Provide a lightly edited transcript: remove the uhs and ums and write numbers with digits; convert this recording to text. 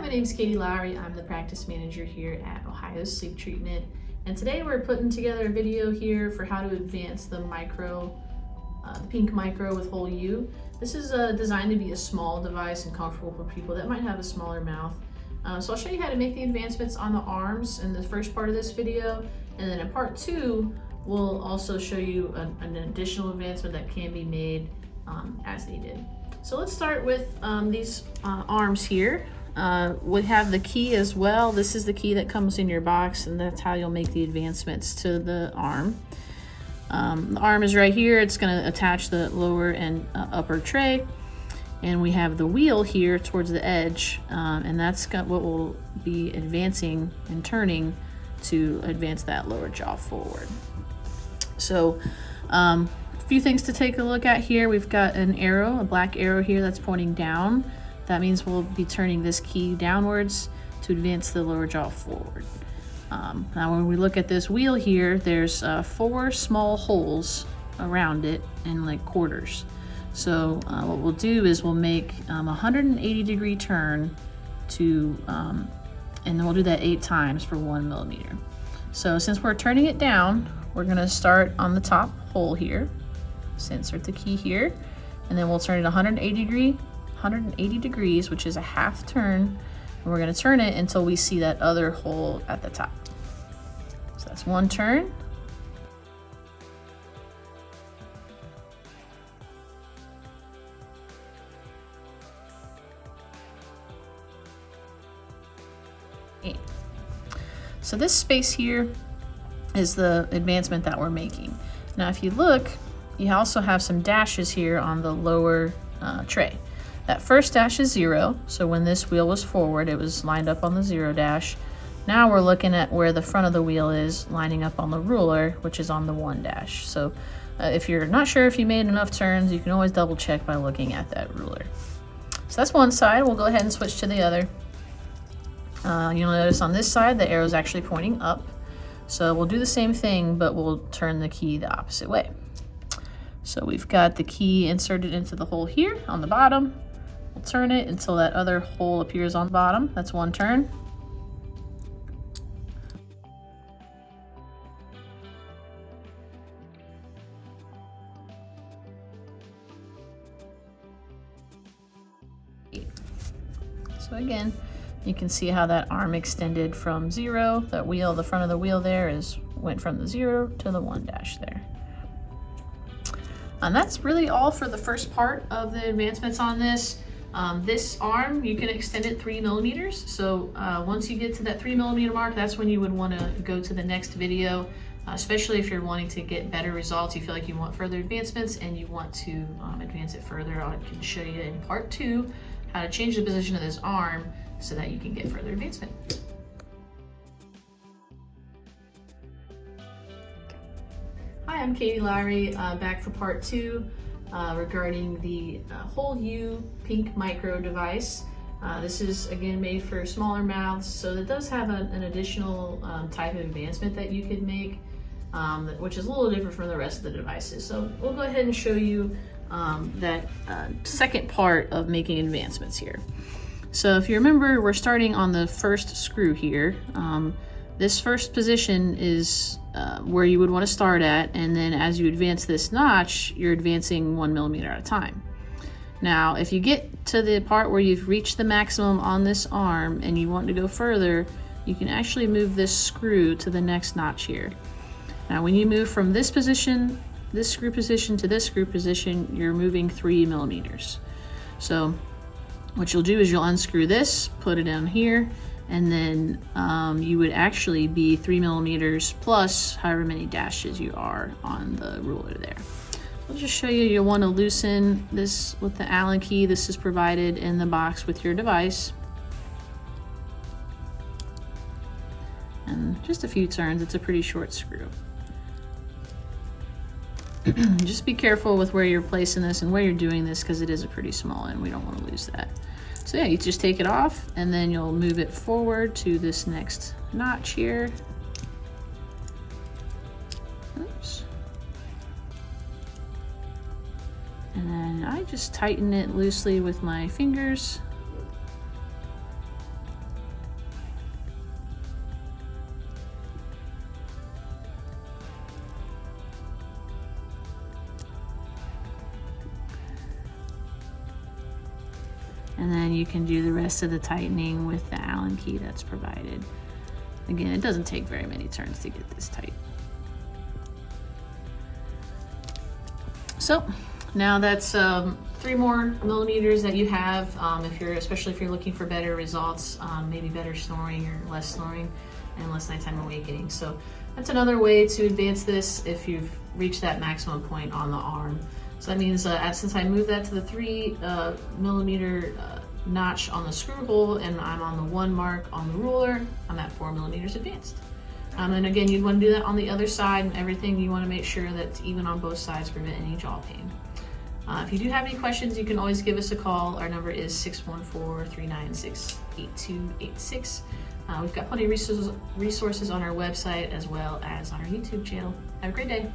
my name is Katie Lowry. I'm the practice manager here at Ohio Sleep Treatment. And today we're putting together a video here for how to advance the pink micro with whole U. This is designed to be a small device and comfortable for people that might have a smaller mouth. So I'll show you how to make the advancements on the arms in the first part of this video. And then in part 2, we'll also show you an additional advancement that can be made as needed. So let's start with these arms here. We have the key as well. This is the key that comes in your box, and that's how you'll make the advancements to the arm. The arm is right here. It's going to attach the lower and upper tray. And we have the wheel here towards the edge, and that's what we'll be advancing and turning to advance that lower jaw forward. So a few things to take a look at here. We've got an arrow, a black arrow here that's pointing down. That means we'll be turning this key downwards to advance the lower jaw forward. Now when we look at this wheel here, there's 4 small holes around it in like quarters. So what we'll do is we'll make a 180-degree turn to, and then we'll do that 8 times for 1 millimeter. So since we're turning it down, we're gonna start on the top hole here. So insert the key here, and then we'll turn it 180 degrees, which is a half turn, and we're going to turn it until we see that other hole at the top. So that's 1 turn. Okay. So this space here is the advancement that we're making. Now if you look, you also have some dashes here on the lower tray. That first dash is 0, so when this wheel was forward, it was lined up on the 0 dash. Now we're looking at where the front of the wheel is, lining up on the ruler, which is on the 1 dash. So if you're not sure if you made enough turns, you can always double check by looking at that ruler. So that's one side. We'll go ahead and switch to the other. You'll notice on this side, the arrow is actually pointing up. So we'll do the same thing, but we'll turn the key the opposite way. So we've got the key inserted into the hole here on the bottom. We'll turn it until that other hole appears on the bottom. That's 1 turn. So again, you can see how that arm extended from 0. That wheel, the front of the wheel there went from the 0 to the 1 dash there. And that's really all for the first part of the advancements on this. This arm, you can extend it 3 millimeters. So once you get to that 3 millimeter mark, that's when you would want to go to the next video, especially if you're wanting to get better results. You feel like you want further advancements and you want to advance it further. I can show you in part 2 how to change the position of this arm so that you can get further advancement. Hi, I'm Katie Lowry, back for part 2 regarding the whole U pink micro device. This is again made for smaller mouths, so it does have an additional type of advancement that you could make, which is a little different from the rest of the devices. So we'll go ahead and show you that second part of making advancements here. So if you remember, we're starting on the first screw here. This first position is where you would want to start at, and then as you advance this notch, you're advancing 1 millimeter at a time. Now, if you get to the part where you've reached the maximum on this arm and you want to go further, you can actually move this screw to the next notch here. Now, when you move from this position, this screw position to this screw position, you're moving 3 millimeters. So what you'll do is you'll unscrew this, put it down here, and then you would actually be 3 millimeters plus however many dashes you are on the ruler there. I'll just show you, you'll want to loosen this with the Allen key. This is provided in the box with your device. And just a few turns, it's a pretty short screw. Just be careful with where you're placing this and where you're doing this, because it is a pretty small end. We don't want to lose that. So yeah, you just take it off and then you'll move it forward to this next notch here. Oops. And then I just tighten it loosely with my fingers. And then you can do the rest of the tightening with the Allen key that's provided. Again, it doesn't take very many turns to get this tight. So now that's 3 more millimeters that you have. Especially if you're looking for better results, maybe better snoring or less snoring and less nighttime awakening. So that's another way to advance this if you've reached that maximum point on the arm. So that means since I moved that to the 3 millimeter notch on the screw hole and I'm on the 1 mark on the ruler, I'm at 4 millimeters advanced. And again, you'd want to do that on the other side and everything. You want to make sure that's even on both sides to prevent any jaw pain. If you do have any questions, you can always give us a call. Our number is 614-396-8286. We've got plenty of resources on our website as well as on our YouTube channel. Have a great day.